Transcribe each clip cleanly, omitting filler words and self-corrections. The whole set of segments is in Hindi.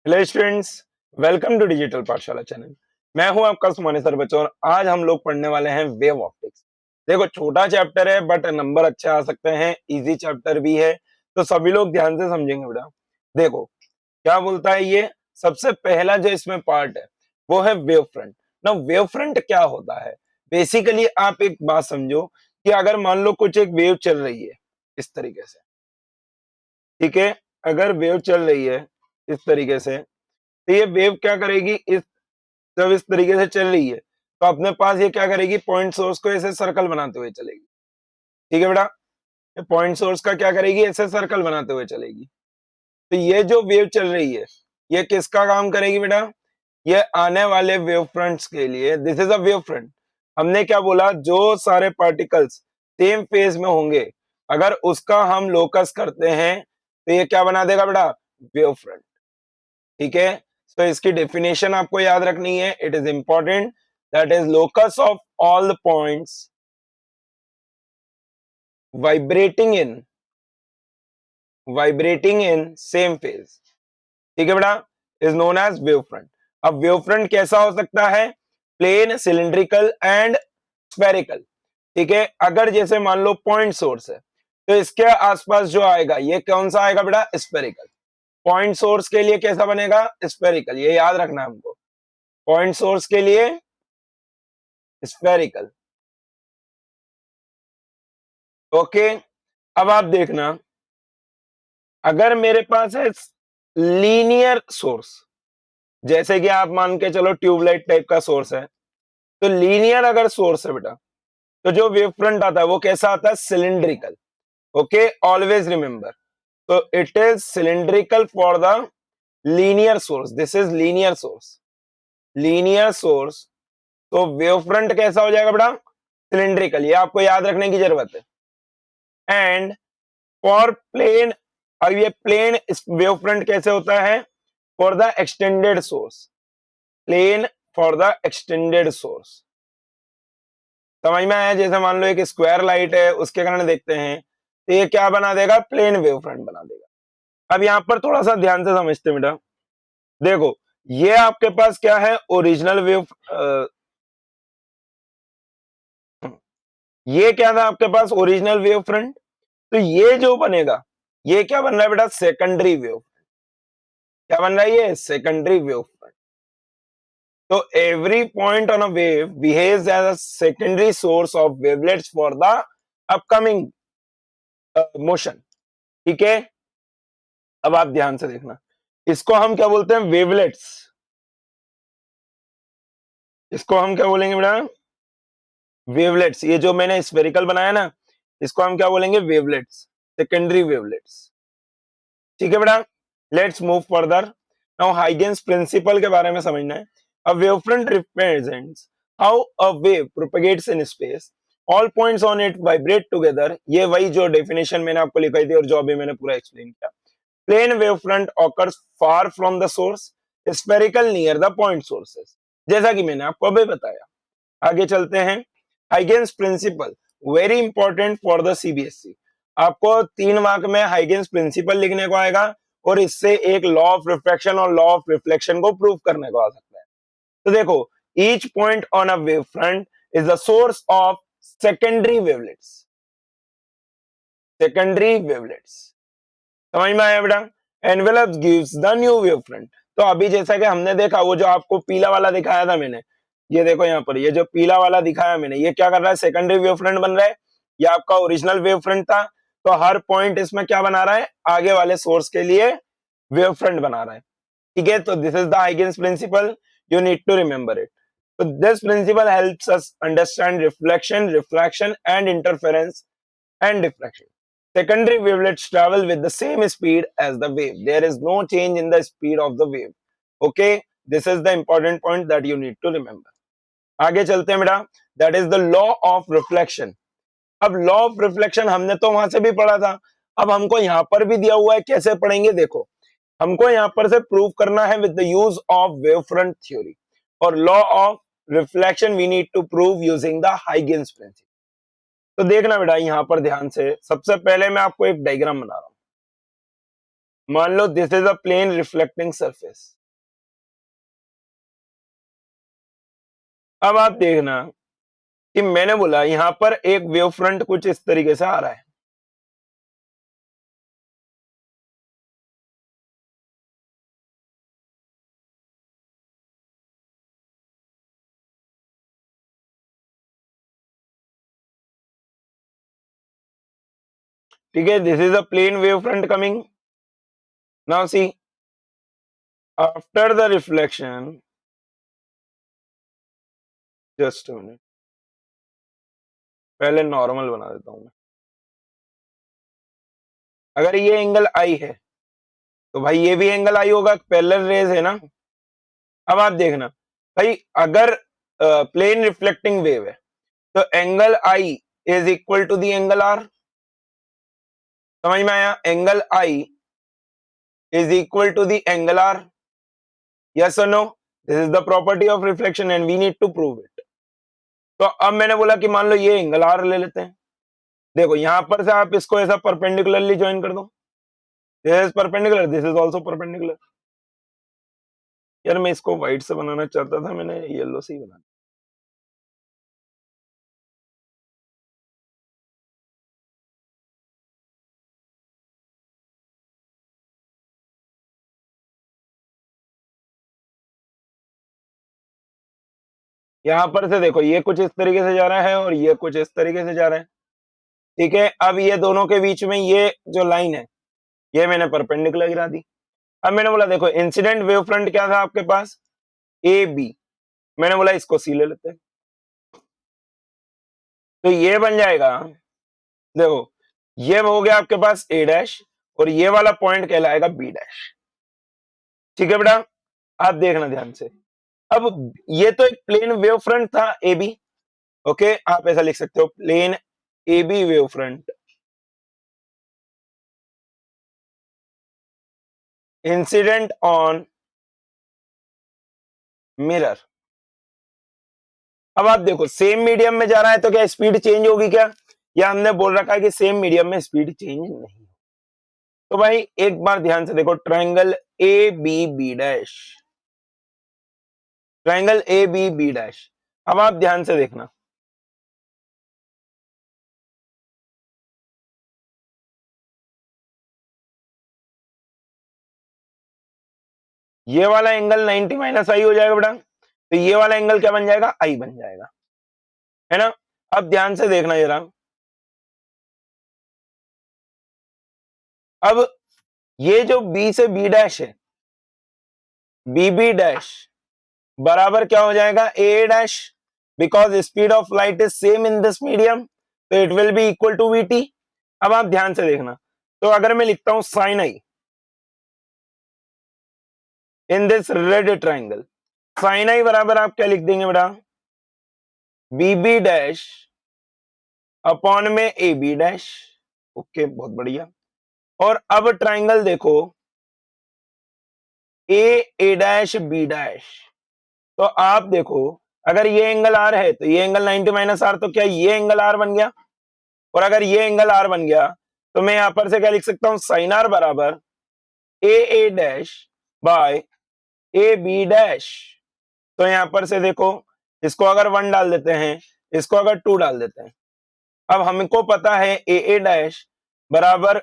Hello students, welcome to digital Pathshala channel. मैं हूं आपका सुमानी सर बच्चों और आज हम लोग पढ़ने वाले हैं वेव ऑप्टिक्स। देखो, छोटा चैप्टर है बट नंबर अच्छे आ सकते हैं, इजी चैप्टर भी है, तो सभी लोग ध्यान से समझेंगे बेटा। देखो क्या बोलता है ये। सबसे पहला जो इसमें पार्ट है वो है वेव फ्रंट। ना वेव फ्रंट क्या होता है? बेसिकली आप एक बात समझो कि अगर मान लो कुछ एक वेव चल रही है इस तरीके से, ठीक है। अगर वेव चल रही है इस तरीके से, तो ये वेव क्या करेगी, इस जब इस तरीके से चल रही है तो अपने पास ये क्या करेगी, पॉइंट सोर्स को ऐसे सर्कल बनाते हुए चलेगी। ठीक है बेटा, ये पॉइंट सोर्स का क्या करेगी, ऐसे सर्कल बनाते हुए चलेगी। तो ये जो वेव चल रही है ये किसका काम करेगी बेटा? ये आने वाले वेव फ्रंट्स के लिए, this is a wave front. हमने क्या बोला, जो सारे पार्टिकल्स सेम फेज में होंगे अगर उसका हम लोकस करते हैं तो ये क्या बना देगा बेटा, वेव फ्रंट। ठीक है, तो इसकी डेफिनेशन आपको याद रखनी है, it is important. That is locus of all the points vibrating in same phase. ठीक है बेटा, is known as wave front. अब वेव फ्रंट कैसा हो सकता है? Plane, cylindrical and spherical. ठीक है, अगर जैसे मान लो पॉइंट सोर्स है तो इसके आसपास जो आएगा ये कौन सा आएगा बेटा, स्फेरिकल। पॉइंट सोर्स के लिए कैसा बनेगा, स्फेरिकल, ये याद रखना है हमको। पॉइंट सोर्स के लिए स्फेरिकल। ओके, अब आप देखना, अगर मेरे पास है लीनियर सोर्स, जैसे कि आप मान के चलो ट्यूबलाइट टाइप का सोर्स है, तो लीनियर अगर सोर्स है बेटा तो जो वेव फ्रंट आता है वो कैसा आता है, सिलिंड्रिकल। Okay, always remember. तो it is cylindrical for the linear source, this is linear source. Linear source, तो वेव फ्रंट कैसा हो जाएगा बेटा, सिलिंड्रिकल, ये आपको याद रखने की जरूरत है। एंड फॉर प्लेन, अब ये प्लेन वेव फ्रंट कैसे होता है, for the extended source. Plane for the extended source, समझ में आया? जैसे मान लो एक स्क्वायर लाइट है, उसके कारण देखते हैं तो ये क्या बना देगा, प्लेन वेव फ्रंट बना देगा। अब यहां पर थोड़ा सा ध्यान से समझते हैं बेटा। देखो, ये आपके पास क्या है, ओरिजिनल वेव, ये क्या था आपके पास, ओरिजिनल वेव फ्रंट। तो ये जो बनेगा ये क्या बन रहा है बेटा, सेकेंडरी वेव। क्या बन रहा है, ये सेकेंडरी वेव फ्रंट। तो every point on a wave behaves as a secondary source of wavelets for the upcoming motion। ठीक है, अब आप ध्यान से देखना, इसको हम क्या बोलते हैं, वेवलेट्स। इसको हम क्या बोलेंगे बेटा, वेवलेट्स। ये जो मैंने स्फेरिकल बनाया ना, इसको हम क्या बोलेंगे, वेवलेट्स, सेकेंडरी वेवलेट्स। ठीक है बेटा, let's move further. Now Huygens principle के बारे में समझना है। A wavefront represents how a wave propagates in space, all points on it vibrate together. ये वही जो डेफिनेशन मैंने आपको लिखाई थी और जो अभी मैंने पूरा एक्सप्लेन किया। Plane wave front occurs far from the source, spherical near the point sources, जैसा कि मैंने आपको अभी बताया। आगे चलते हैं, Huygens principle, very important for the CBSE. आपको 3 मार्क में हाइगेन्स प्रिंसिपल लिखने को आएगा और इससे एक लॉ ऑफ रिफ्रैक्शन और लॉ ऑफ रिफ्लेक्शन को प्रूव करने को आ सकता है। तो देखो, each point on a wave front is the source of secondary wavelets. Secondary wavelets, समझ में आया बेटा? Envelope gives the new wave front. तो अभी जैसा कि हमने देखा, वो जो आपको पीला वाला दिखाया था मैंने, ये देखो यहाँ पर, ये जो पीला वाला दिखाया मैंने, ये क्या कर रहा है, सेकेंडरी वेव फ्रंट बन रहा है। ये आपका ओरिजिनल वेव फ्रंट था, तो हर पॉइंट इसमें क्या बना रहा है, आगे वाले सोर्स के लिए वेव फ्रंट बना रहा है। ठीक है, तो this is the Huygens principle, you need to remember it. So this principle helps us understand reflection, refraction, and interference and diffraction. Secondary wavelets travel with the same speed as the wave. There is no change in the speed of the wave. Okay, this is the important point that you need to remember. आगे चलते हैं बेटा, that is the law of reflection. अब लॉ ऑफ रिफ्लेक्शन हमने तो वहां से भी पढ़ा था, अब हमको यहां पर भी दिया हुआ है, कैसे पढ़ेंगे देखो। हमको यहां पर से प्रूव करना है with the use of wave front theory, और law of reflection we need to prove using the Huygens principle. तो देखना बेटा, यहां पर ध्यान से, सबसे पहले मैं आपको एक डायग्राम बना रहा हूं। मान लो this is a plane reflecting surface. अब आप देखना कि मैंने बोला यहां पर एक वेव फ्रंट कुछ इस तरीके से आ रहा है। ठीक है, this is a plane wave front coming. Now see, after the reflection, just a minute, पहले नॉर्मल बना देता हूं मैं। अगर ये एंगल आई है तो भाई ये भी एंगल आई होगा, पैरेलल रेज है ना। अब आप देखना भाई, अगर प्लेन रिफ्लेक्टिंग वेव है तो angle I is equal to the angle r. समझ में आया? Angle I is equal to the angle r. Yes और no? This is the property of reflection and we need to prove it. तो अब मैंने बोला कि मान लो ये एंगल आर ले लेते हैं। देखो यहां पर से आप इसको ऐसा परपेंडिकुलरली ज्वाइन कर दो। This is perpendicular, this is also perpendicular. यार मैं इसको व्हाइट से बनाना चाहता था, मैंने येलो से ही बना दिया। यहां पर से देखो ये कुछ इस तरीके से जा रहा है और ये कुछ इस तरीके से जा रहा है। ठीक है, अब ये दोनों के बीच में ये जो लाइन है ये मैंने परपेंडिकुलर गिरा दी। अब मैंने बोला देखो इंसिडेंट वेव फ्रंट क्या था आपके पास, ए बी। मैंने बोला इसको सी ले लेते हैं। तो ये बन जाएगा, देखो ये हो गया आपके पास ए डैश और ये वाला पॉइंट कहलाएगा बी डैश। ठीक है बेटा, आप देखना ध्यान से। अब ये तो एक प्लेन वेव फ्रंट था ए बी। ओके, आप ऐसा लिख सकते हो, plane A B wave front incident on mirror. अब आप देखो सेम मीडियम में जा रहा है तो क्या स्पीड चेंज होगी क्या? या हमने बोल रखा है कि सेम मीडियम में स्पीड चेंज नहीं। तो भाई एक बार ध्यान से देखो, triangle A B B dash, triangle A B B dash. अब आप ध्यान से देखना, ये वाला एंगल 90 माइनस आई हो जाएगा बेटा, तो ये वाला एंगल क्या बन जाएगा, आई बन जाएगा, है ना। अब ध्यान से देखना जरा, अब ये जो बी से बी डैश है, बी बी डैश बराबर क्या हो जाएगा, A dash, because speed of light is same in this medium, तो it will be equal to we t. अब आप ध्यान से देखना, तो अगर मैं लिखता हूं sine i in this red triangle, sine आई बराबर आप क्या लिख देंगे बेटा, बी बी डैश अपॉन में ए बी डैश। ओके, बहुत बढ़िया। और अब ट्राइंगल देखो ए डैश बी डैश, तो आप देखो अगर ये एंगल आर है तो ये एंगल 90 माइनस आर, तो क्या ये एंगल आर बन गया? और अगर ये एंगल आर बन गया तो मैं यहां पर से क्या लिख सकता हूं, साइन आर बराबर A dash by A B dash. तो यहां पर से देखो, इसको अगर 1 डाल देते हैं, इसको अगर 2 डाल देते हैं, अब हमको पता है ए डैश बराबर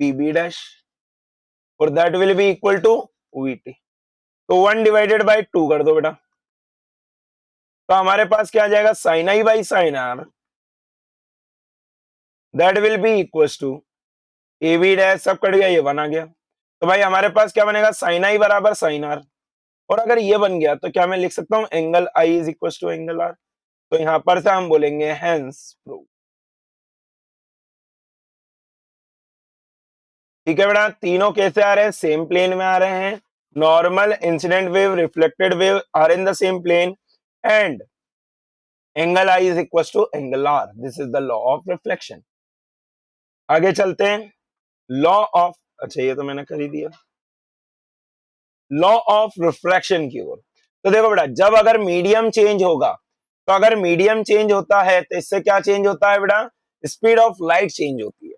बी बी डैश और that will be equal to we T. तो 1 डिवाइडेड बाई 2 कर दो बेटा, तो हमारे पास क्या आ जाएगा, sine I by sine R, that will be equal to A B dash, सब कट गया, ये 1 आ गया। तो भाई हमारे पास क्या बनेगा, साइन आई बराबर साइन आर। और अगर ये बन गया तो क्या मैं लिख सकता हूं, angle I is equal to angle R. तो यहां पर से हम बोलेंगे हेंस प्रूव। ठीक है बेटा, तीनों कैसे आ रहे हैं, सेम प्लेन में आ रहे हैं। Normal, incident wave, reflected wave are in the same plane and angle I is equal to angle R. This is the law of reflection. आगे चलते हैं, लॉ ऑफ, अच्छा ये तो मैंने कर ही दिया, लॉ ऑफ रिफ्रैक्शन की ओर। तो देखो बेटा, जब अगर मीडियम चेंज होगा, तो अगर मीडियम चेंज होता है तो इससे क्या चेंज होता है बेटा, स्पीड ऑफ लाइट चेंज होती है।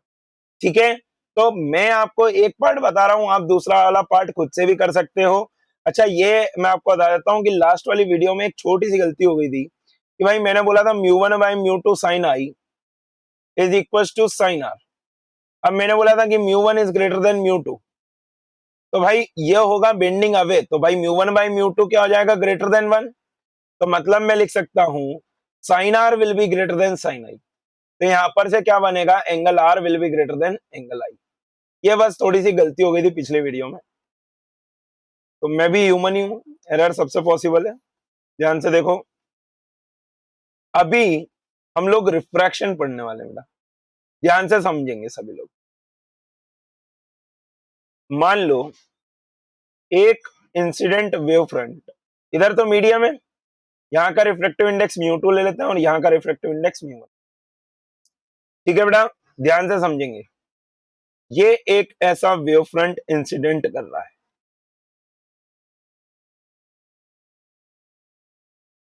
ठीक है, तो मैं आपको एक पार्ट बता रहा हूं, आप दूसरा वाला पार्ट खुद से भी कर सकते हो। अच्छा, ये मैं आपको बता देता हूँ कि लास्ट वाली वीडियो में एक छोटी सी गलती हो गई थी कि भाई मैंने बोला था mu one by mu two sine I is equal to sine are. अब मैंने बोला था कि mu one is greater than mu two, तो भाई ये होगा बेंडिंग अवे, तो भाई म्यू1 बाई म्यू2 क्या हो जाएगा, ग्रेटर देन 1। तो मतलब मैं लिख सकता हूं sine r will be greater than sine i. तो यहां पर से क्या बनेगा, angle r will be greater than angle i. ये बस थोड़ी सी गलती हो गई थी पिछले वीडियो में। तो मैं भी ह्यूमन ही हूं, एरर सबसे पॉसिबल है। ध्यान से देखो, अभी हम लोग रिफ्रैक्शन पढ़ने वाले हैं बेटा, ध्यान से समझेंगे सभी लोग। मान लो एक इंसिडेंट वेव फ्रंट, इधर तो मीडियम है, यहाँ का रिफ्रेक्टिव इंडेक्स म्यू2 ले लेते हैं और यहाँ का रिफ्रेक्टिव इंडेक्स म्यू1। ठीक है बेटा, ध्यान से समझेंगे। ये एक ऐसा वेव फ्रंट इंसिडेंट कर रहा है।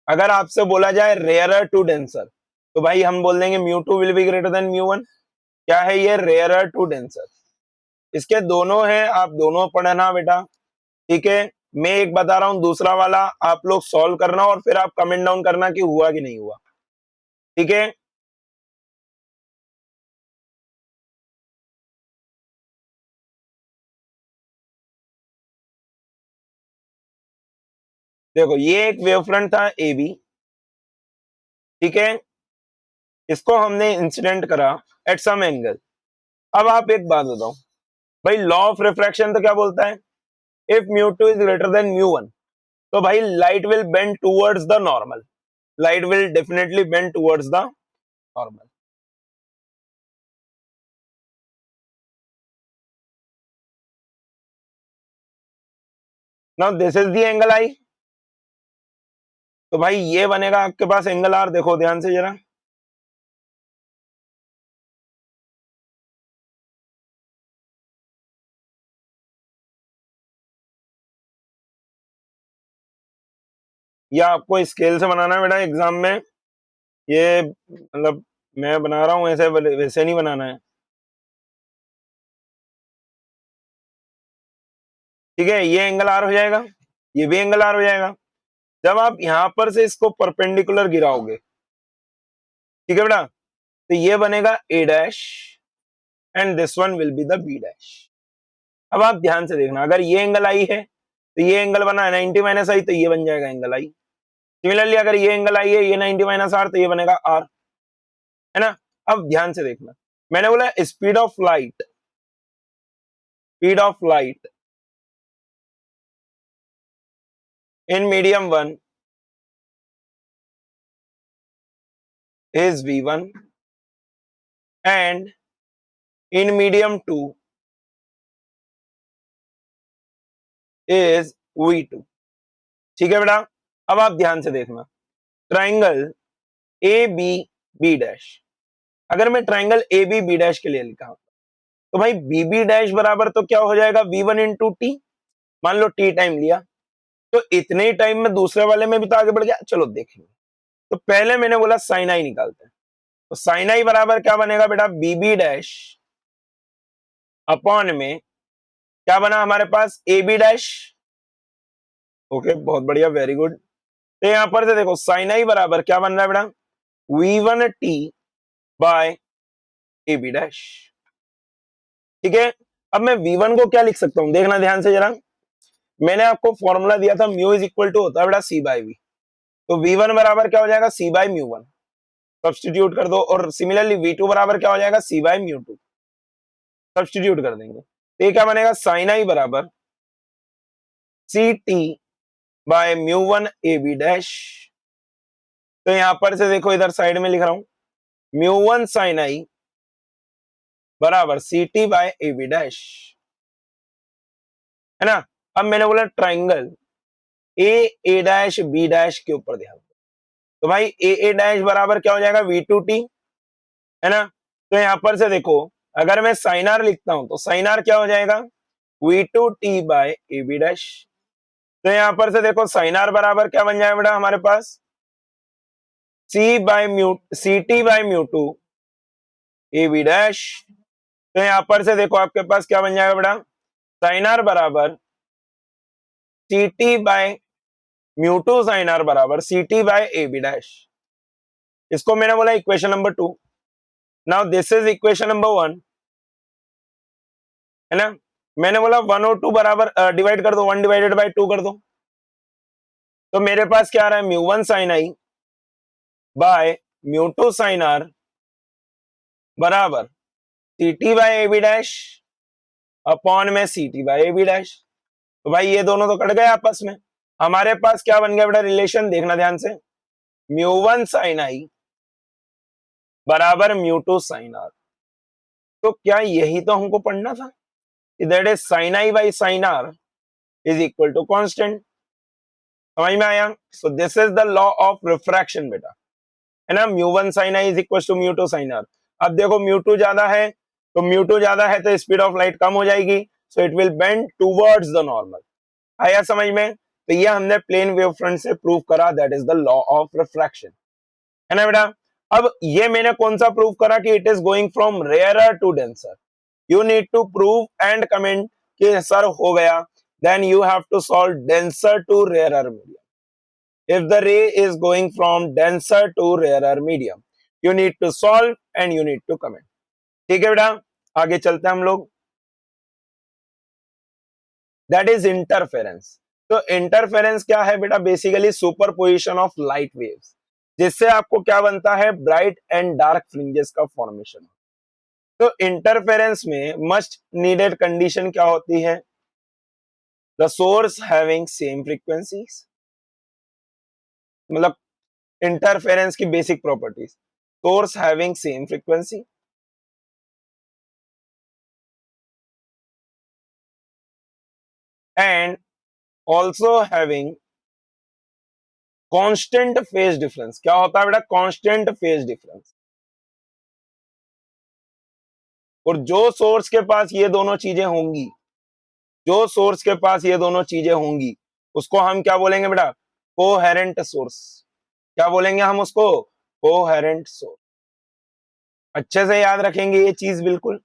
अगर आपसे बोला जाए रेयरर टू डेंसर, तो भाई हम बोल देंगे म्यू2 विल बी ग्रेटर देन म्यू1। क्या है ये, रेयरर टू डेंसर। इसके दोनों हैं, आप दोनों पढ़ना बेटा। ठीक है, मैं एक बता रहा हूं, दूसरा वाला आप लोग सॉल्व करना और फिर आप कमेंट डाउन करना कि हुआ कि नहीं हुआ। ठीक है, देखो ये एक वेव फ्रंट था ए बी। ठीक है, इसको हमने इंसिडेंट करा एट सम एंगल। अब आप एक बात बताओ भाई, लॉ ऑफ रिफ्रैक्शन तो क्या बोलता है, if mu two is greater than mu one, तो भाई light will bend towards the normal, light will definitely bend towards the normal. Now this is the angle i, तो भाई ये बनेगा आपके पास एंगल आर। देखो ध्यान से जरा, या आपको स्केल से बनाना है बेटा एग्जाम में, ये मतलब मैं बना रहा हूं ऐसे, वैसे नहीं बनाना है। ठीक है, ये एंगल आर हो जाएगा, ये भी एंगल आर हो जाएगा। जब आप यहां पर से इसको परपेंडिकुलर गिराओगे, ठीक है बेटा, तो ये बनेगा A dash and this one will be the B dash. अब आप ध्यान से देखना, अगर ये एंगल आई है तो ये एंगल बना है 90 माइनस आई, तो ये बन जाएगा एंगल आई। सिमिलरली अगर ये एंगल आई है, ये 90 माइनस आर, तो ये बनेगा आर, है ना। अब ध्यान से देखना, मैंने बोला speed of light, speed of light in medium one is v1 and in medium 2 is v2। ठीक है बेटा, अब आप ध्यान से देखना, triangle A B B dash, अगर मैं triangle A B B dash के लिए लिखा तो भाई बी बी डैश बराबर तो क्या हो जाएगा, v1 इंटू टी। मान लो टी टाइम लिया, तो इतने ही टाइम में दूसरे वाले में भी तो आगे बढ़ गया। चलो देखेंगे, तो पहले मैंने बोला साइन आई निकालते हैं, तो साइन आई बराबर क्या बनेगा बेटा, बी बी डैश अपॉन में क्या बना हमारे पास, ए बी डैश। ओके, बहुत बढ़िया, वेरी गुड। तो यहां पर से देखो साइन आई बराबर क्या बन रहा है बेटा, v1 T by A B dash. ठीक है, अब मैं v1 को क्या लिख सकता हूं, देखना ध्यान से जरा। मैंने आपको फॉर्मूला दिया था, म्यू इज इक्वल टू होता है बेटा सी बाय वी। तो v1 बराबर क्या हो जाएगा, सी बाय म्यू1, सब्सटीट्यूट कर दो। और सिमिलरली v2 बराबर क्या हो जाएगा, सी बाय म्यू2, सब्सटीट्यूट कर देंगे। तो ये क्या बनेगा, साइन आई बराबर C T by mu one A B dash. तो यहां पर से देखो, इधर साइड में लिख रहा हूं, म्यू1 साइन आई बराबर C T by A B dash, है ना। अब मैंने बोला triangle A A dash B dash के ऊपर ध्यान दो, तो भाई ए ए डैश बराबर क्या हो जाएगा, वी टू टी, है ना। तो यहां पर से देखो, अगर मैं साइन आर लिखता हूं तो साइन आर क्या हो जाएगा, V two T by A B dash. तो यहां पर से देखो साइन आर बराबर क्या बन जाएगा बेटा हमारे पास, c by mu c T by mu two A B dash तो यहाँ पर से देखो आपके पास क्या बन जाएगा बेटा, साइन आर बराबर C T by mu two sine r बराबर C T by A B dash. इसको मैंने बोला equation number 2। Now this is equation number 1, है ना। मैंने बोला 1 और 2 बराबर डिवाइड कर दो, 1 डिवाइडेड बाय 2 कर दो। तो मेरे पास क्या आ रहा है, mu 1 sine i by mu 2 sine r बराबर C T by A B dash upon में c T by A B dash. तो भाई ये दोनों तो कट गए आपस में। हमारे पास क्या बन गया बेटा रिलेशन, देखना ध्यान से, म्यू 1 साइन आई बराबर म्यू 2 साइन आर। तो क्या यही तो हमको पढ़ना था कि that is sine I by sine R is equal to constant. समझ में आया। So this is the law of refraction बेटा, है ना। Mu 1 sine I is equal to mu 2 sine are. अब देखो म्यू 2 ज्यादा है, तो म्यू 2 ज्यादा है तो स्पीड ऑफ लाइट कम हो जाएगी, so it will bend towards the normal. आया समझ में। तो ये हमने प्लेन वेव फ्रंट से प्रूव करा, that is the law of refraction, है ना बेटा। अब ये मैंने कौन सा प्रूव करा कि it is going from rarer to denser. You need to prove and comment कि सर हो गया, then you have to solve denser to rarer medium. If the ray is going from denser to rarer medium, you need to solve and you need to comment. ठीक है बेटा, आगे चलते हैं हम लोग। That is interference. तो इंटरफेरेंस क्या है बेटा, basically superposition of light waves, जिससे आपको क्या बनता है, ब्राइट एंड डार्क फ्रिंजेस का फॉर्मेशन। तो इंटरफेरेंस में मस्ट नीडेड कंडीशन क्या होती है, the source having same frequencies. मतलब इंटरफेरेंस की basic properties, source having same frequency, and also having constant phase difference. क्या होता है बेटा, कांस्टेंट फेज डिफरेंस। और जो सोर्स के पास ये दोनों चीजें होंगी, जो सोर्स के पास ये दोनों चीजें होंगी, उसको हम क्या बोलेंगे बेटा, कोहेरेंट सोर्स। क्या बोलेंगे हम उसको, कोहेरेंट सोर्स। अच्छे से याद रखेंगे ये चीज बिल्कुल।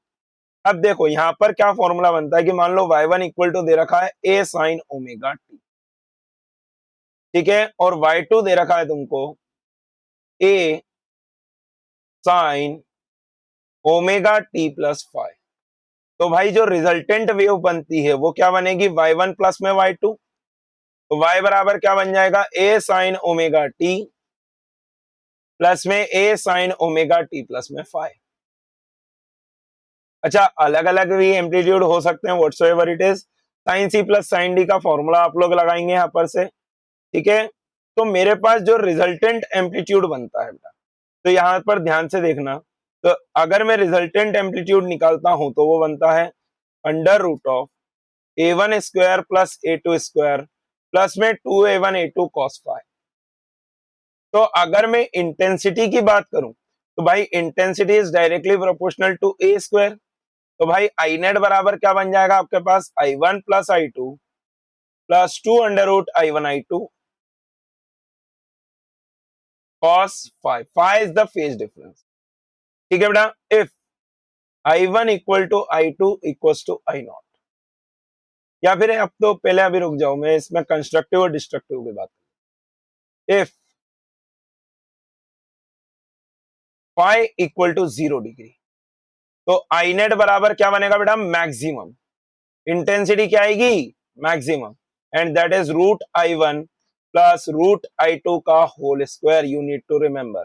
अब देखो यहां पर क्या फॉर्मूला बनता है कि मान लो y1 इक्वल टू दे रखा है a साइन ओमेगा टी, ठीक है, और y2 दे रखा है तुमको a sine omega T plus 5। तो भाई जो रिजल्टेंट वेव बनती है वो क्या बनेगी, y1 प्लस में y2। तो y बराबर क्या बन जाएगा, a sine omega T plus में a sine omega T plus में 5। अच्छा, अलग अलग भी एम्पलीट्यूड हो सकते हैं, whatsoever it is. Sine C plus sine D का फॉर्मूला आप लोग लगाएंगे यहाँ पर से, ठीक है। तो मेरे पास जो रिजल्टेंट एम्पलीट्यूड बनता है बेटा, तो यहाँ पर ध्यान से देखना। तो अगर मैं रिजल्टेंट एम्पलीट्यूड निकालता हूं तो वो बनता है under root of a1 square plus a2 square plus में 2a1 a2 cos 5। तो अगर मैं इंटेंसिटी की बात करूं तो भाई intensity is directly proportional to a square. तो भाई आई नेट बराबर क्या बन जाएगा आपके पास, i1 plus i2 plus 2 under root i1 i2 cos 5। 5 is the phase difference, ठीक है बेटा। If i1 equal to i2 equal to i0, या फिर अब तो पहले अभी रुक जाओ, मैं इसमें कंस्ट्रक्टिव और डिस्ट्रक्टिव की बात करूं। If phi equal to 0 degree, तो आई नेट बराबर क्या बनेगा बेटा, मैक्सिमम। इंटेंसिटी क्या आएगी, maximum, and that is root i1 plus root i2 का whole square, you need to remember.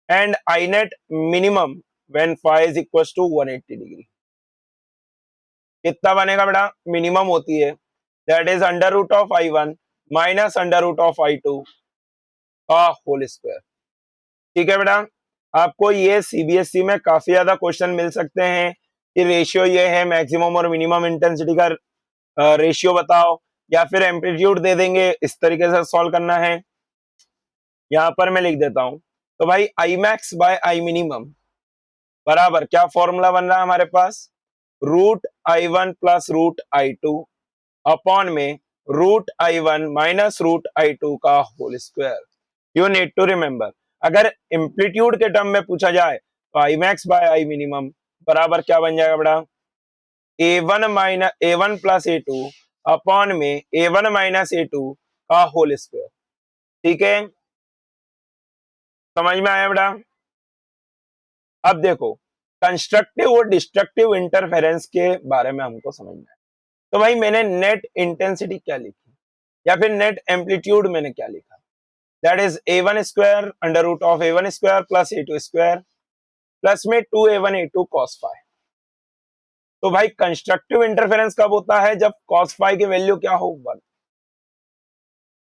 And I net minimum when phi is equal to 180 degree. कितना बनेगा बेटा, मिनिमम होती है, that is under root of i1 minus under root of i2 का होल स्क्वायर। ठीक है बेटा, आपको ये सीबीएसई में काफी ज्यादा क्वेश्चन मिल सकते हैं कि रेशियो ये है, मैक्सिमम और मिनिमम इंटेंसिटी का रेशियो बताओ, या फिर एम्पलीट्यूड दे देंगे, इस तरीके से सॉल्व करना है। यहां पर मैं लिख देता हूं। तो भाई I max by I minimum बराबर क्या फॉर्मूला बन रहा है हमारे पास, root i1 plus root i2 upon में root i1 minus root i2 का whole square. You need to remember, अगर एम्पलीट्यूड के टर्म में पूछा जाए तो I max by I minimum बराबर क्या बन जाएगा बेटा, A1 प्लस A2 अपॉन में A1 माइनस A2 का होल स्क्वायर। ठीक है, समझ में आया बेटा। अब देखो कंस्ट्रक्टिव और डिस्ट्रक्टिव इंटरफेरेंस के बारे में हमको समझना है। तो भाई मैंने नेट इंटेंसिटी क्या लिखी या फिर नेट एम्पलीट्यूड मैंने क्या लिखा, that is A1 square under root of A1 square plus A2 square plus में 2A1 A2 cos फाई। तो भाई कंस्ट्रक्टिव इंटरफेरेंस कब होता है, जब cos फाई की वैल्यू क्या हो 1।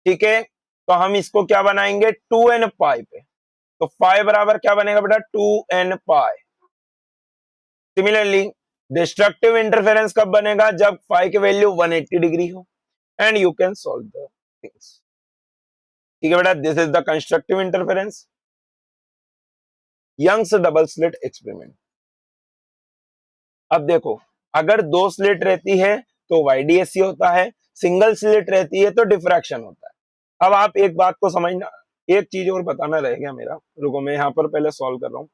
ठीक है, तो हम इसको क्या बनाएंगे 2n पाई पे, तो फाई बराबर क्या बनेगा बेटा 2n पाई। सिमिलरली डिस्ट्रक्टिव इंटरफेरेंस कब बनेगा, जब फाई की वैल्यू 180 डिग्री हो, and you can solve the things. ठीक है बेटा, this is the constructive interference, Young's double slit experiment. अब देखो अगर दो स्लिट रहती है तो YDSC होता है, सिंगल स्लिट रहती है तो डिफ्रैक्शन होता है। अब आप एक बात को समझना, एक चीज और बताना रह गया मेरा, रुको मैं यहाँ पर पहले सॉल्व कर रहा हूँ।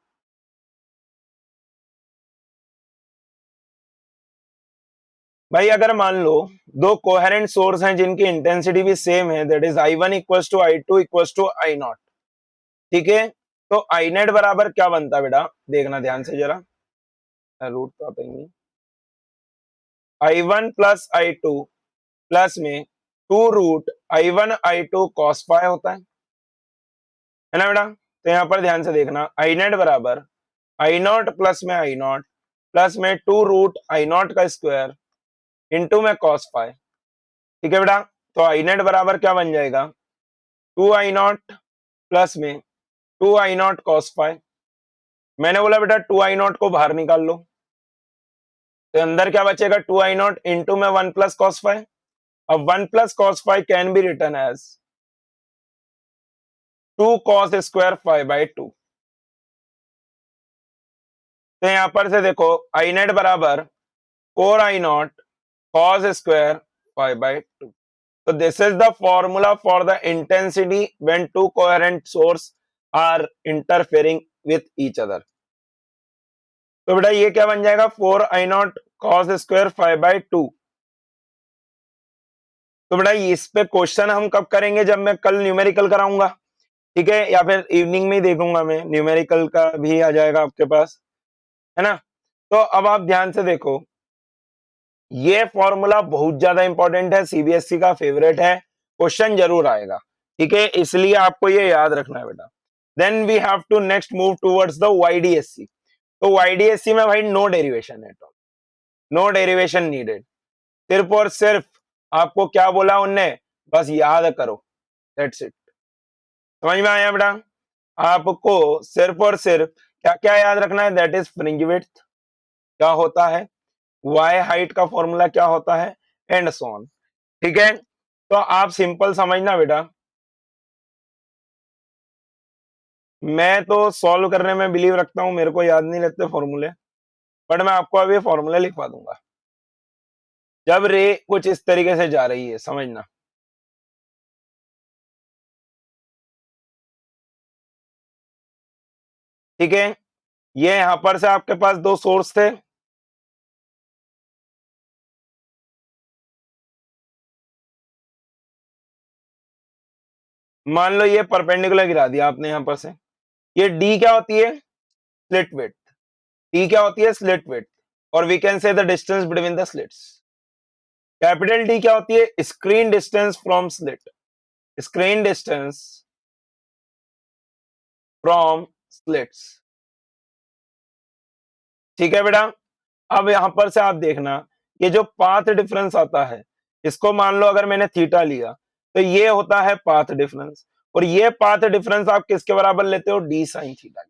भाई अगर मान लो दो कोहेरेंट सोर्स हैं जिनकी इंटेंसिटी भी सेम है, that is I1 equals to I2 equals to I naught. ठीक है, तो I नेट बराबर क्या बनता है बेटा, देखना ध्यान से जरा, रूट तो आता ही नहीं, I1 प्लस I2 प्लस में 2 root I1 I2 cos phi होता है ना बेटा। तो यहाँ पर ध्यान से देखना, I नेट बराबर I नॉट प्लस में I नॉट प्लस में 2 रूट I नॉट का स्क्वायर इंटू में cos फाई। ठीक है बेटा, तो I नेट बराबर क्या बन जाएगा 2I नॉट प्लस में 2I नॉट cos फाई। मैंने बोला बेटा 2I नॉट को बाहर निकाल लो, तो अंदर क्या बचेगा 2I नॉट इंटू में 1 प्लस cos फाई। अब 1 plus cos phi can be return as 2 cos square phi by 2। तो यहां पर से देखो I नेट बराबर 4I naught cos square phi by 2। So this is the formula for the intensity when two coherent source are interfering with each other। तो बेटा ये क्या बन जाएगा 4I naught cos square five by 2। तो बेटा इस पे क्वेश्चन हम कब करेंगे, जब मैं कल न्यूमेरिकल कराऊंगा। ठीक है, या फिर इवनिंग में ही देखूंगा मैं, न्यूमेरिकल का भी आ जाएगा आपके पास, है ना। तो अब आप ध्यान से देखो, ये फॉर्मूला बहुत ज्यादा इंपॉर्टेंट है, सीबीएसई का फेवरेट है, क्वेश्चन जरूर आएगा। ठीक है, इसलिए आपको ये याद रखना है बेटा। Then we have to next move towards the YDSC। तो YDSC में भाई नो डेरिवेशन है, नो डेरिवेशन नीडेड, सिर्फ और सिर्फ आपको क्या बोला उनने, बस याद करो, दैट्स इट। समझ में आया बेटा, आपको सिर्फ और सिर्फ क्या क्या याद रखना है, दैट इज फ्रिंज विड्थ क्या होता है, वाई हाइट का फॉर्मूला क्या होता है, एंड सो ऑन। ठीक है, तो आप सिंपल समझना बेटा, मैं तो सॉल्व करने में बिलीव रखता हूं, मेरे को याद नहीं रहते फॉर्मूले, बट मैं आपको अभी फॉर्मूले लिखवा दूंगा जब रे कुछ इस तरीके से जा रही है, समझना। ठीक है, ये यहां पर से आपके पास दो सोर्स थे, मान लो ये परपेंडिकुलर गिरा दिया आपने यहां पर से। ये डी क्या होती है, स्लिट विड्थ। डी क्या होती है, स्लिट विड्थ, और we can say the distance between the slits. Capital D क्या होती है, screen distance from slit, screen distance from slits. ठीक है बेटा, अब यहां पर से आप देखना, ये जो पाथ डिफरेंस आता है, इसको मान लो अगर मैंने थीटा लिया तो ये होता है पाथ डिफरेंस, और ये पाथ डिफरेंस आप किसके बराबर लेते हो, D sine theta.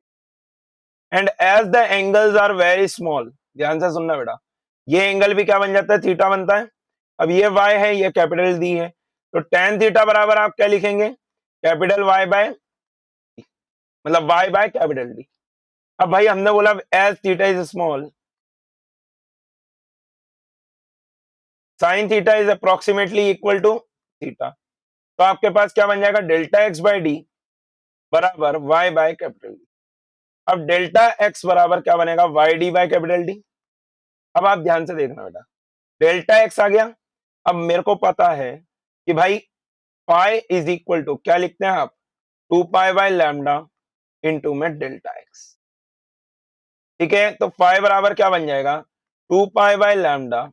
And as the angles are very small, ध्यान से सुनना बेटा, ये एंगल भी क्या बन जाता है, थीटा बनता है। अब ये y है, ये कैपिटल डी है, तो टेन थीटा बराबर आप क्या लिखेंगे, कैपिटल Y बाय, मतलब y बाय कैपिटल डी। अब भाई हमने बोला as theta is small, sine theta is approximately equal to theta, तो आपके पास क्या बन जाएगा, डेल्टा एक्स बाई डी बराबर y बाय कैपिटल डी। अब डेल्टा एक्स बराबर क्या बनेगा, Y D by capital D. अब आप ध्यान से देखना बेटा, डेल्टा एक्स आ गया। अब मेरे को पता है कि भाई पाई इज इक्वल टू क्या लिखते हैं आप, 2 पाई बाय लैम्डा इंटू में डेल्टा एक्स। ठीक है, तो पाई बराबर क्या बन जाएगा, 2 पाई बाय लैम्डा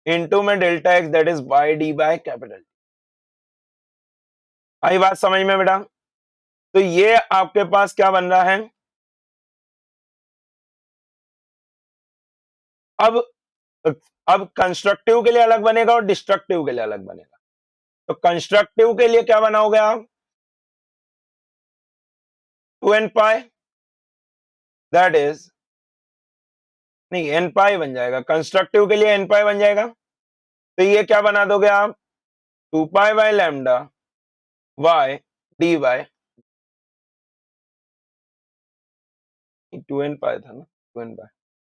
इंटू में delta x, that is y d by capital. आई बात समझ में बेटा? तो ये आपके पास क्या बन रहा है। अब अब कंस्ट्रक्टिव के लिए अलग बनेगा और डिस्ट्रक्टिव के लिए अलग बनेगा। तो कंस्ट्रक्टिव के लिए क्या बनाओगे आप, 2n पाई, दैट इज, नहीं n पाई बन जाएगा, कंस्ट्रक्टिव के लिए n पाई बन जाएगा। तो ये क्या बना दोगे आप, 2 pi by lambda y D by, 2n pi था ना, 2n पाई।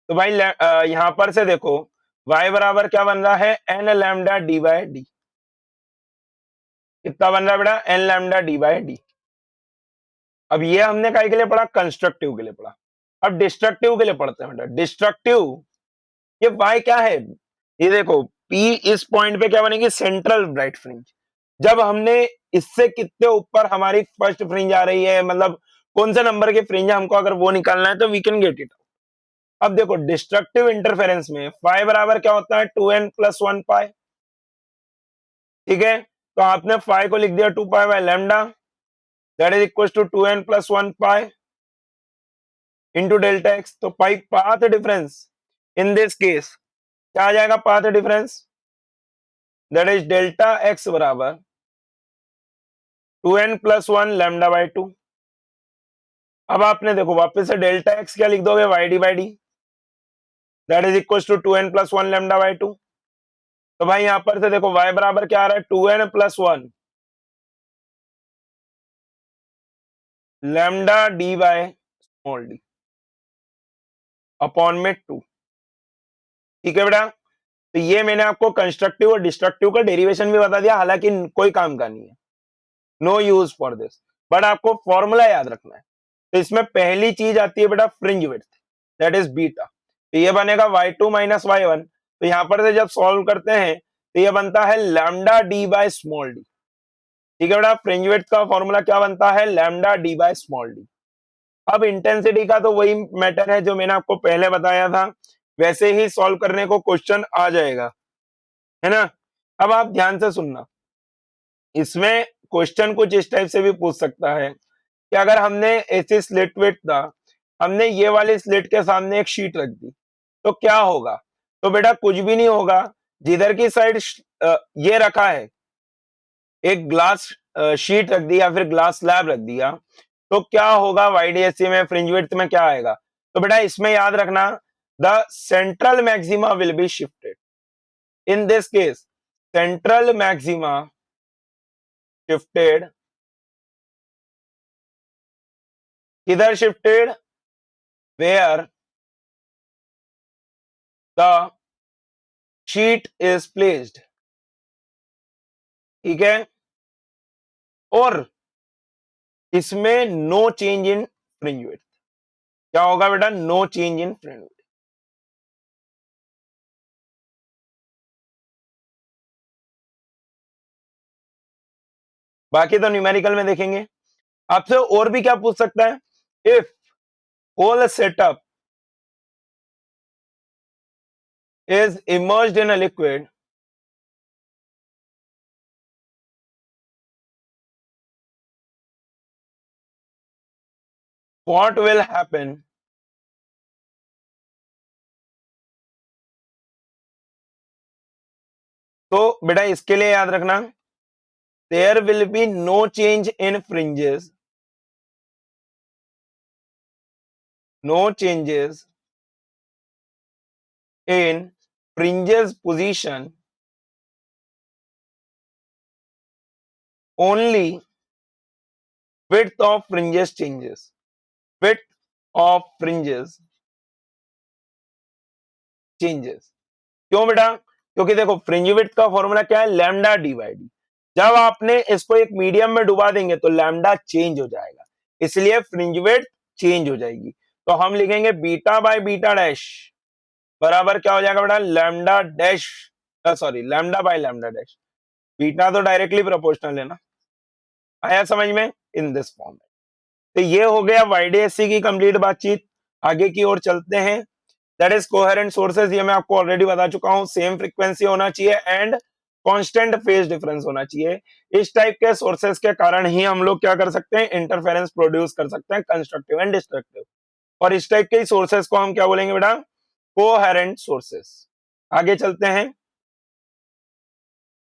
तो भाई यहां पर से देखो y बराबर क्या बन रहा है, n lambda D by D. कितना बन रहा है बेटा, n lambda D by D. अब ये हमने काय के लिए पढ़ा, कंस्ट्रक्टिव के लिए पढ़ा। अब डिस्ट्रक्टिव के लिए पढ़ते हैं बेटा। डिस्ट्रक्टिव, ये y क्या है, ये देखो P इस पॉइंट पे क्या बनेगी, सेंट्रल ब्राइट फ्रिंज। जब हमने इससे कितने ऊपर हमारी फर्स्ट फ्रिंज आ रही है, मतलब कौन से नंबर के फ्रिंज है, हमको अगर वो निकालना है तो वी कैन गेट इट। अब देखो डिस्ट्रक्टिव इंटरफेरेंस में फाई बराबर क्या होता है, 2n प्लस 1 पाई। ठीक है, तो आपने फाई को लिख दिया 2 pi by lambda, that is equal to 2n plus 1 pi into delta x. तो pi path difference in this case क्या आ जाएगा, path difference, that is delta x बराबर 2n प्लस 1 लैम्डा बाई 2। अब आपने देखो वापस से डेल्टा एक्स क्या लिख दोगे, Y D by D, that is equal to 2n plus 1 lambda by 2। तो भाई यहां पर से देखो y बराबर क्या आ रहा है, 2n plus 1 lambda D by small D upon में 2। ठीक है बेटा, तो ये मैंने आपको कंस्ट्रक्टिव और डिस्ट्रक्टिव का डेरिवेशन भी बता दिया, हालांकि कोई काम का नहीं है, no use for this, but आपको फॉर्मूला याद रखना है। तो इसमें पहली चीज आती है बेटा fringe width, that is beta. तो ये बनेगा y2 माइनस y1। तो यहां पर से जब सॉल्व करते हैं तो ये बनता है lambda D by small D. ठीक है बेटा, फ्रिंज विड्थ का फॉर्मूला क्या बनता है, lambda D by small D. अब इंटेंसिटी का तो वही मैटर है जो मैंने आपको पहले बताया था, वैसे ही सॉल्व करने को क्वेश्चन आ जाएगा, है ना। अब आप ध्यान से सुनना, इसमें क्वेश्चन कुछ इस टाइप से भी पूछ सकता है कि अगर हमने ऐसी स्लिट विड्थ था, हमने ये वाली स्लिट के सामने एक शीट रख दी तो क्या होगा। तो बेटा कुछ भी नहीं होगा, जिधर की साइड ये रखा है, एक ग्लास शीट रख दी या फिर ग्लास स्लैब रख दिया, तो क्या होगा, वाईडीएससी में फ्रिंज विड्थ में क्या आएगा। तो बेटा इसमें याद रखना, the central maxima will be shifted. In this case central maxima shifted, किधर shifted, where the sheet is placed. ठीक है, और इसमें no change in fringe width. क्या होगा बेटा, no change in fringe width. बाकी तो न्यूमेरिकल में देखेंगे। आपसे और भी क्या पूछ सकता है, if whole setup is immersed in a liquid, what will happen तो बेटा इसके लिए याद रखना, there will be no change in fringes, no changes in fringes position, only width of fringes changes, width of fringes changes। क्यों बेटा, क्योंकि देखो फ्रिंज विड्थ का फॉर्मूला क्या है, लैम्डा डी बाई डी। जब आपने इसको एक मीडियम में डुबा देंगे तो लैम्डा चेंज हो जाएगा, इसलिए फ्रिंज विड्थ चेंज हो जाएगी। तो हम लिखेंगे बीटा बाय बीटा डैश बराबर क्या हो जाएगा बेटा, lambda dash, sorry lambda by lambda dash. Beta तो डायरेक्टली प्रोपोर्शनल है ना, आया समझ में, इन दिस फॉर्म में। तो ये हो गया वाईडीएससी की कंप्लीट बातचीत। आगे की ओर चलते हैं। दैट इज कोहेरेंट सोर्सेज, ये मैं आपको ऑलरेडी बता चुका हूं, सेम फ्रीक्वेंसी होना चाहिए एंड कांस्टेंट फेज डिफरेंस होना चाहिए। इस टाइप के सोर्सेज के कारण ही हम लोग क्या कर सकते हैं, इंटरफेरेंस प्रोड्यूस कर सकते हैं, कंस्ट्रक्टिव एंड डिस्ट्रक्टिव। और इस टाइप के सोर्सेज को हम क्या बोलेंगे बेटा, कोहेरेंट सोर्सेज। आगे चलते हैं,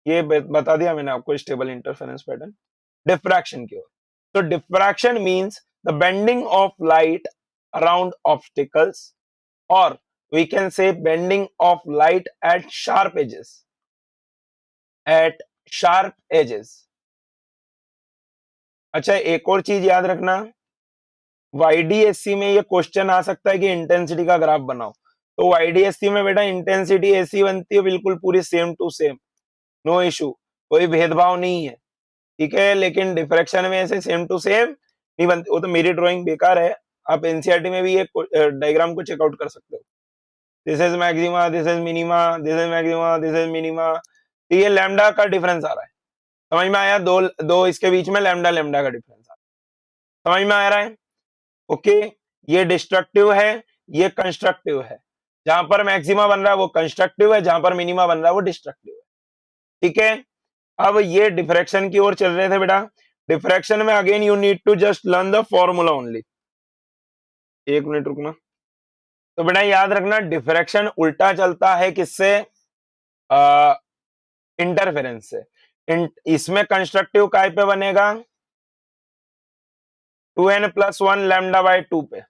ये बता दिया मैंने आपको स्टेबल इंटरफेरेंस पैटर्न। डिफ्रैक्शन की ओर, तो diffraction means the bending of light around obstacles, or we can say bending of light at sharp edges, at sharp edges। अच्छा एक और चीज याद रखना, वाईडीएससी में ये क्वेश्चन आ सकता है कि इंटेंसिटी का ग्राफ बनाओ। तो वाईडीएससी में बेटा इंटेंसिटी ऐसी बनती है बिल्कुल पूरी same to same, no issue, कोई भेदभाव नहीं है, ठीक है। लेकिन डिफ्रैक्शन में ऐसे सेम टू सेम नहीं बनती, वो तो मेरी ड्राइंग बेकार है, आप एनसीईआरटी में भी ये डायग्राम को चेकआउट कर सकते हो। This is maxima, this is minima, this is maxima, this is minima. तो ये लैम्डा का डिफरेंस आ रहा है, समझ में आया, दो दो इसके बीच में लैम्डा लैम्डा का डिफरेंस आ रहा है, समझ में आ रहा है। ओके, ये डिस्ट्रक्टिव है, ये कंस्ट्रक्टिव है। जहां पर मैक्सिमा बन रहा है वो कंस्ट्रक्टिव है, जहां पर मिनिमा बन रहा है वो डिस्ट्रक्टिव है, ठीक है। अब ये डिफ्रैक्शन की ओर चल रहे थे बेटा। डिफ्रैक्शन में again you need to just learn the formula only. एक मिनट रुकना। तो बेटा याद रखना, डिफ्रैक्शन उल्टा चलता है किससे, इंटरफेरेंस से। इसमें कंस्ट्रक्टिव काय पे बनेगा, 2n+1 लैम्डा बाय 2 पे,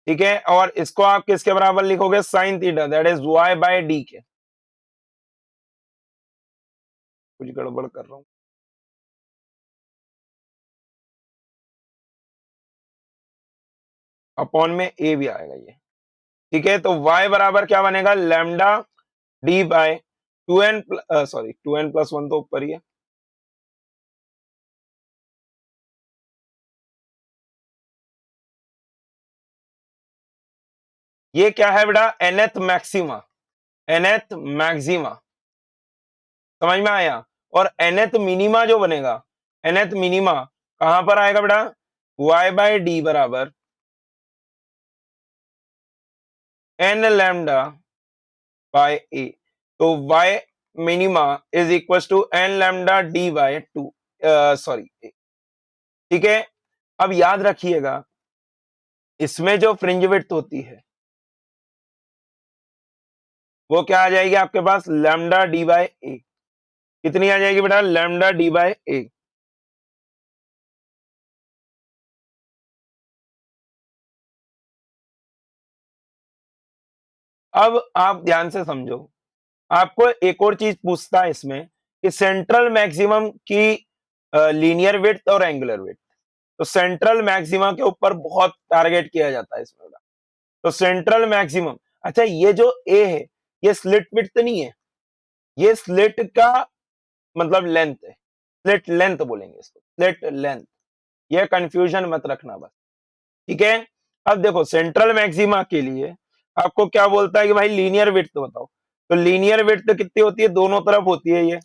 ठीक है। और इसको आप किसके बराबर लिखोगे, sine theta, that is y by D के। कुछ गड़बड़ कर रहा हूं, अपॉन में a भी आएगा ये, ठीक है। तो y बराबर क्या बनेगा, lambda D by 2n, sorry 2n+1 तो ऊपर ही है, ये क्या है बेटा, nth मैक्सिमा, nth मैक्सिमा, समझ में आया। और nth मिनिमा जो बनेगा, nth मिनिमा कहां पर आएगा बेटा, y बाय डी बराबर n लैम्डा बाय a। तो y minima is equal to n lambda D by 2, sorry, ठीक है। अब याद रखिएगा, इसमें जो फ्रिंज विड्थ होती है वो क्या आ जाएगी आपके पास, लैम्डा डी बाय ए। कितनी आ जाएगी बेटा, लैम्डा डी बाय ए। अब आप ध्यान से समझो, आपको एक और चीज पूछता है इसमें कि सेंट्रल मैक्सिमम की लीनियर विड्थ और एंगुलर विड्थ। तो सेंट्रल मैक्सिमम के ऊपर बहुत टारगेट किया जाता है इसमें। तो सेंट्रल मैक्सिमम, अच्छा ये जो ए है ये स्लिट विड्थ नहीं है, ये स्लिट का मतलब लेंथ है, स्लिट लेंथ बोलेंगे इसको, स्लिट लेंथ। ये कंफ्यूजन मत रखना बस, ठीक है। अब देखो सेंट्रल मैक्सिमा के लिए आपको क्या बोलता है कि भाई लीनियर विड्थ बताओ। तो लीनियर विड्थ कितनी होती है, दोनों तरफ होती है ये।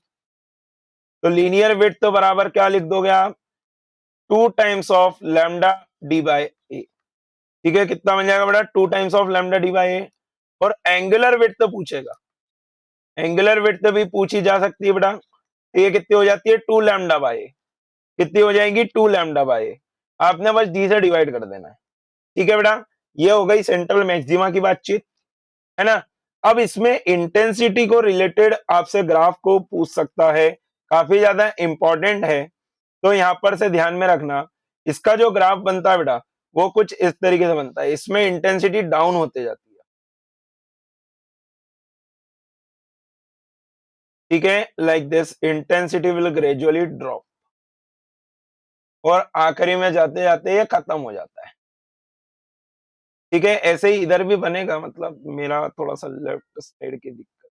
तो लीनियर विड्थ तो बराबर क्या लिख दोगे आप, 2 times of lambda D by a, ठीक है। कितना बन जाएगा बेटा, 2 times of lambda D by a. और एंगुलर विड्थ तो पूछेगा, एंगुलर विड्थ भी पूछी जा सकती है बेटा। तो ये कितनी हो जाती है, 2 लैम्डा बाय ए। कितनी हो जाएगी, 2 लैम्डा बाय ए। आपने बस डी से डिवाइड कर देना है, ठीक है बेटा। ये हो गई सेंट्रल मैक्सिमा की बातचीत, है ना। अब इसमें इंटेंसिटी को रिलेटेड आपसे ग्राफ को पूछ सकता है, काफी ज्यादा इंपॉर्टेंट है। तो यहां पर से ध्यान में रखना, इसका जो ग्राफ बनता है बेटा वो कुछ इस तरीके से बनता है, इसमें इंटेंसिटी डाउन होते जाती है, ठीक है। Like this intensity will gradually drop, और आखिरी में जाते जाते ये खत्म हो जाता है, ठीक है। ऐसे ही इधर भी बनेगा, मतलब मेरा थोड़ा सा लेफ्ट साइड की दिक्कत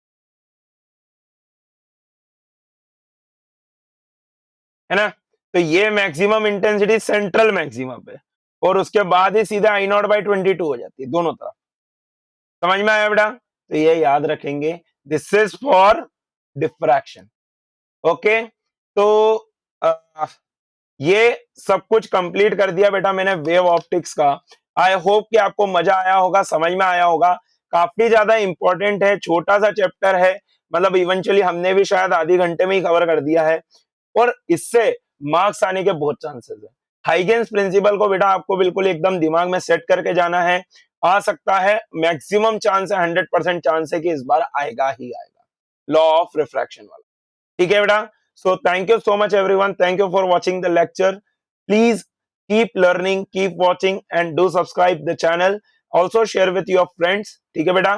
है ना। तो ये मैक्सिमम इंटेंसिटी सेंट्रल मैक्सिमा पे, और उसके बाद ही सीधा आई नॉट बाई 22 हो जाती है दोनों तरफ। समझ में आया बेटा? तो ये याद रखेंगे, this is for diffraction. Okay, तो ये सब कुछ कंप्लीट कर दिया बेटा मैंने वेव ऑप्टिक्स का। आई होप कि आपको मजा आया होगा, समझ में आया होगा। काफी ज्यादा इंपॉर्टेंट है, छोटा सा चैप्टर है, मतलब इवेंचुअली हमने भी शायद आधे घंटे में ही कवर कर दिया है, और इससे मार्क्स आने के बहुत चांसेस है। हाइगेन्स प्रिंसिपल को बेटा आपको बिल्कुल एकदम दिमाग में सेट करके जाना है। आ सकता है, मैक्सिमम चांस है, 100% चांस है कि इस बार आएगा ही आएगा, लॉ ऑफ रिफ्रैक्शन वाला। ठीक है बेटा? So thank you so much everyone. Thank you for watching the lecture. Please keep learning, keep watching and do subscribe the channel. Also share with your friends. ठीक है बेटा?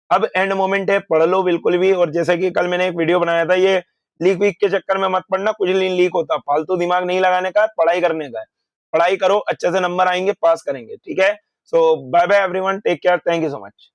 अब एंड मोमेंट है, पढ़ लो बिल्कुल भी। और जैसे कि कल मैंने एक वीडियो बनाया था, ये लीक वीक के चक्कर में मत पढ़ना, कुछ नहीं लीक होता, फालतू दिमाग नहीं लगाने का, पढ़ाई करने का है। पढ़ाई करो, अच्छे से नंबर आएंगे, पास करेंगे। ठीक है? So bye bye everyone, take care, thank you so much.